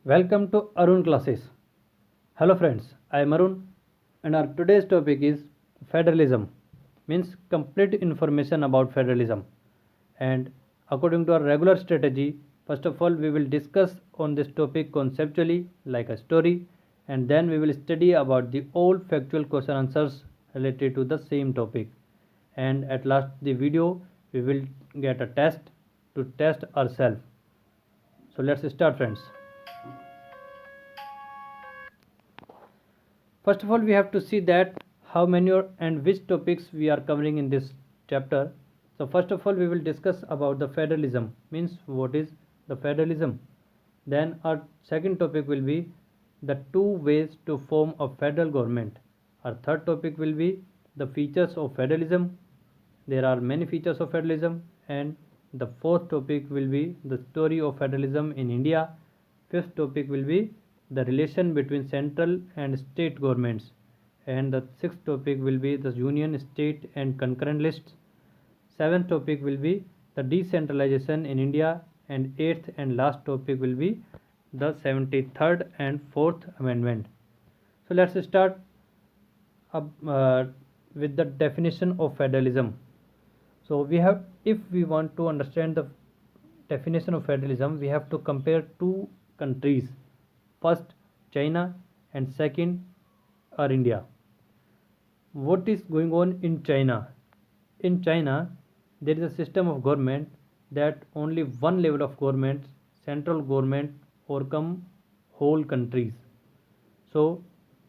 Welcome to Arun classes. Hello friends, I am Arun and our today's topic is federalism. Means complete information about federalism. And according to our regular strategy, first of all we will discuss on this topic conceptually like a story, and then we will study about the all factual question answers related to the same topic. And at last the video we will get a test to test ourselves. So let's start friends. First of all, we have to see that how many and which topics we are covering in this chapter. So first of all, we will discuss about the federalism, means what is the federalism. Then our second topic will be the two ways to form a federal government. Our third topic will be the features of federalism. There are many features of federalism. And the fourth topic will be the story of federalism in India. Fifth topic will be the relation between central and state governments, and the sixth topic will be the union, state and concurrent lists. Seventh topic will be the decentralization in India, and eighth and last topic will be the 73rd and 4th amendment. So let's start up, with the definition of federalism. So we have, if we want to understand the definition of federalism, we have to compare two countries. First China and second are India. What is going on in China? In China, there is a system of government that only one level of government, central government, overcome whole countries. So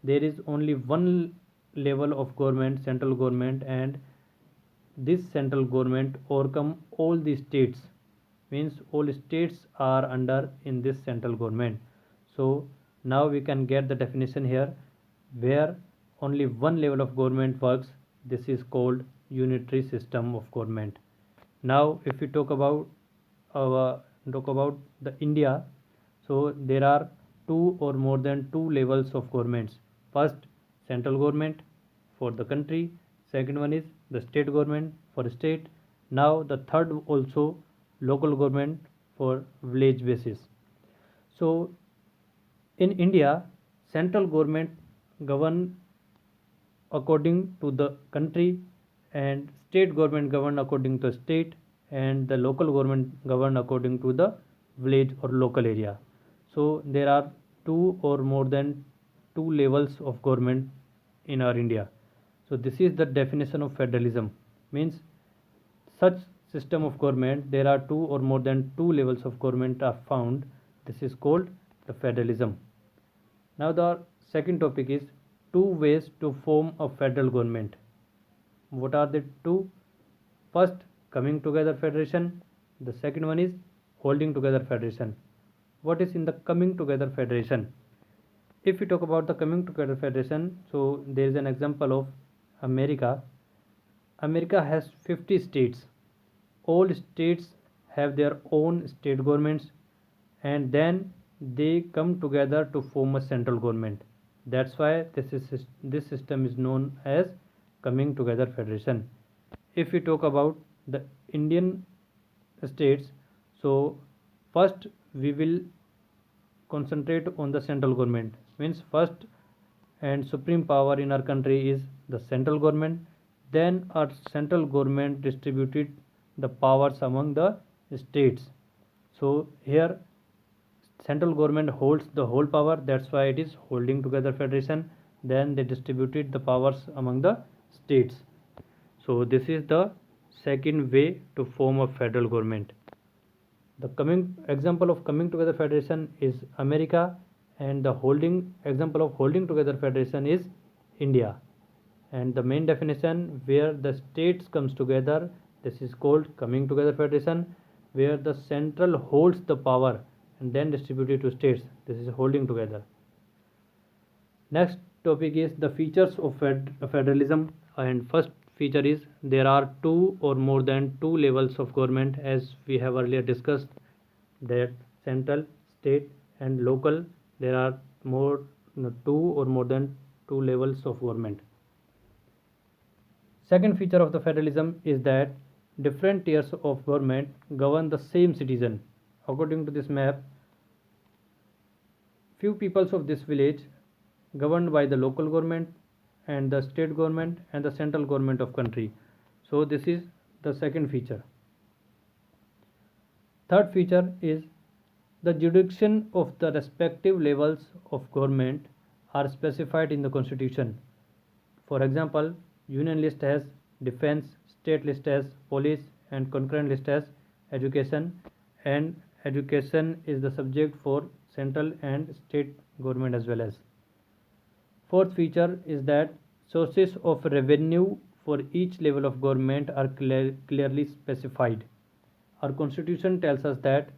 there is only one level of government, central government, and this central government overcome all the states, means all states are under in this central government. So now we can get the definition here, where only one level of government works. This is called unitary system of government. Now if we talk about the India, so there are two or more than two levels of governments. First central government for the country, second one is the state government for state. Now the third also local government for village basis. So in India, central government govern according to the country, and state government govern according to state, and the local government govern according to the village or local area. So there are two or more than two levels of government in our India. So this is the definition of federalism, means such system of government there are two or more than two levels of government are found. This is called the federalism. Now the second topic is two ways to form a federal government. What are the two? First coming together federation, the second one is holding together federation. What is in the coming together federation? If we talk about the coming together federation, so there is an example of America. America has 50 states. All states have their own state governments, and then they come together to form a central government. That's why this system is known as coming together federation. If we talk about the Indian states, so first we will concentrate on the central government, means first and supreme power in our country is the central government. Then our central government distributed the powers among the states. So here central government holds the whole power, that's why it is holding together federation. Then they distributed the powers among the states. So this is the second way to form a federal government. The coming example of coming together federation is America, and the holding example of holding together federation is India. And the main definition where the states comes together, this is called coming together federation. Where the central holds the power and then distributed to states, this is holding together. Next topic is the features of federalism, and first feature is there are two or more than two levels of government, as we have earlier discussed that central, state and local, there are more two or more than two levels of government. Second feature of the federalism is that different tiers of government govern the same citizen. According to this map, few peoples of this village governed by the local government and the state government and the central government of country. So this is the second feature. Third feature is the jurisdiction of the respective levels of government are specified in the constitution. For example, union list has defense, state list has police, and concurrent list has education, and education is the subject for central and state government as well as. Fourth feature is that sources of revenue for each level of government are clearly specified. Our constitution tells us that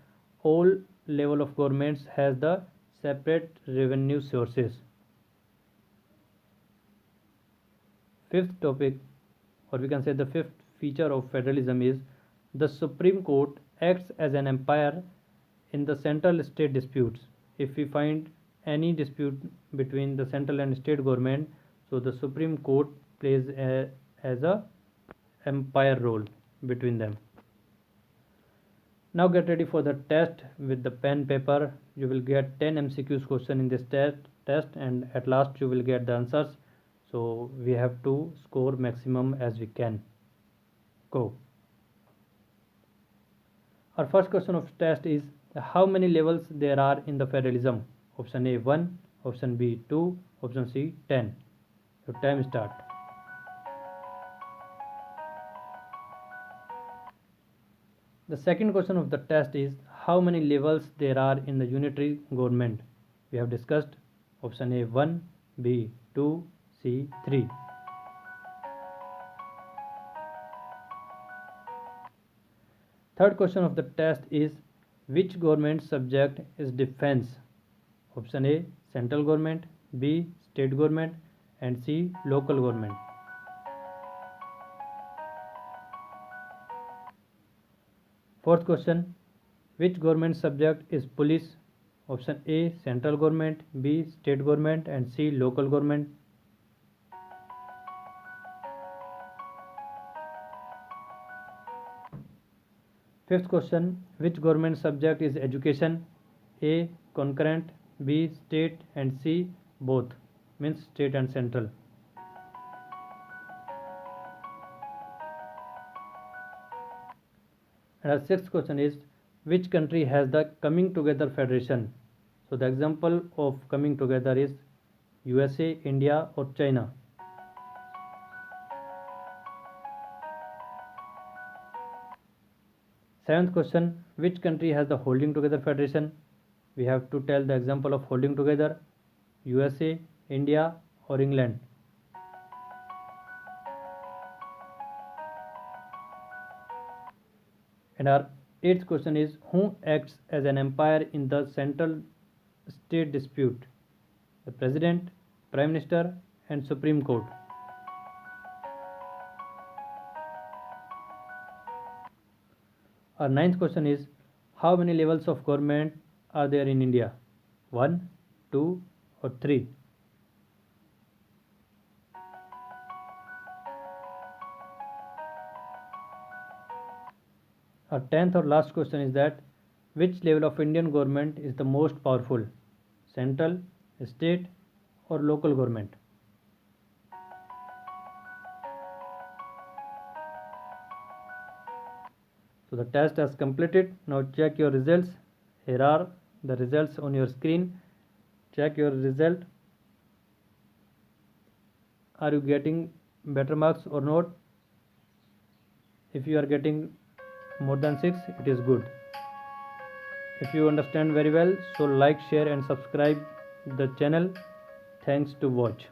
all level of governments has the separate revenue sources. Fifth topic, or we can say the fifth feature of federalism, is the Supreme Court acts as an umpire in the central state disputes. If we find any dispute between the central and state government, so the Supreme Court plays as a umpire role between them. Now get ready for the test with the pen paper. You will get 10 MCQs question in this test, and at last you will get the answers. So we have to score maximum as we can. Go. Our first question of test is how many levels there are in the federalism? Option A 1, option B 2, option C 10. Your time start. The second question of the test is how many levels there are in the unitary government? We have discussed option A 1, B 2, C 3. Third question of the test is which government subject is defense? Option A central government, B state government, and C local government. Fourth question, which government subject is police? Option A central government, B state government, and C local government. Fifth question, which government subject is education? A concurrent, B state, and C both, means state and central. And our sixth question is which country has the coming together federation? So the example of coming together is USA, India, or China. Seventh question, which country has the holding together federation? We have to tell the example of holding together, USA, India, or England. And our eighth question is who acts as an umpire in the central state dispute? The President, Prime Minister, and Supreme Court. Our ninth question is how many levels of government are there in India? 1, 2, or 3? Our 10th or last question is that which level of Indian government is the most powerful? Central, state, or local government? So the test has completed. Now check your results. Here are the results on your screen. Check your result. Are you getting better marks or not? If you are getting more than 6, it is good. If you understand very well, so like, share and subscribe the channel. Thanks to watch.